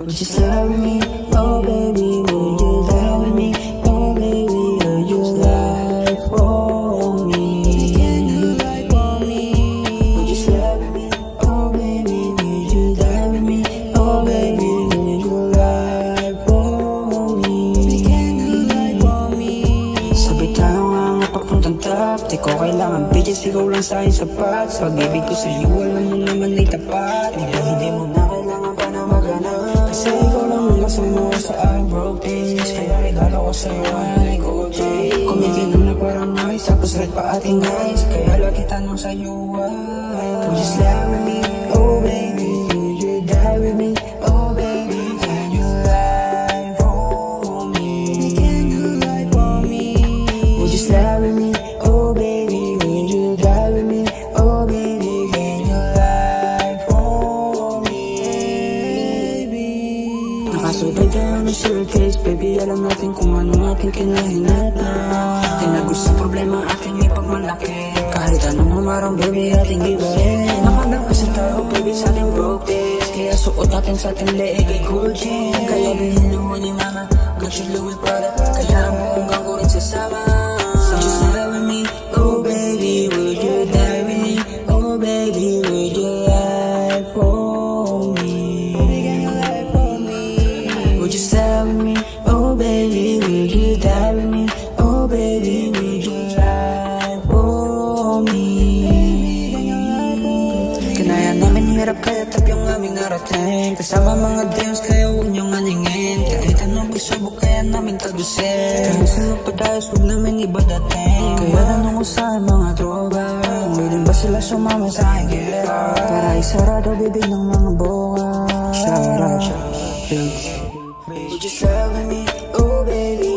Would you stay with me? Oh baby, would you die with me? Oh baby, would you lie for me? Can you lie for me? Would you stay with me? Oh baby, would you die with me? Oh baby, would you lie for me? Can you lie for me? Sabi tayo nga nga papuntang top. Di ko kailangan bitches, ikaw lang sa'kin sapat. Pag-ibig ko sa'yo, alam mo naman ay tapat. Hindi mo na kailangan pa na maghanap. Kasi ikaw lang ang kasama ko sa aking broke days. Kaya regalo ko sa'yo ay gold chain. Kumikinom na parang nice, tapos red pa ating eyes. Kaya lagi tanong sa'yo ay would you slay with me? Oh baby, would you die with me? Oh baby, can you lie for me? Can you lie for me? Would you slay with me? Oh baby, would you die with me? Oh baby, can you lie for me? Nakasubay tayo ng suitcase, baby, alam natin kung ano ating kinahinata. Tinagos sa problema ating ipagmalaki. Kahit anong umarang, baby, ating gibahin. Nakalangkas tayo, baby, sa ating broke days. Kaya suot natin sa ating leeg ay gold chain. Kaya bilhin mo ni mama, Gucci, Louis, Prada. Kaya ang buong gang ko rin sasama. Would you stay with me? Oh baby, would you die with me? Oh baby, would you lie for me? Would you stay with me? Oh baby, would you die with me? Oh baby, would you lie for me? Kinaya namin hirap kaya tap yung aming narating. Kasama mga deals kaya huwag niyong aningin. Kahit anong pagsubok kaya namin tagusin. Kahit sunod pa tayo huwag namin iba dating. Kaya tanong ko sa mga droga, willing ba sila sumama sa aking gera? Para isarado bibig ng mga boka. Shout out, shout out. Would you stay with me? Oh baby,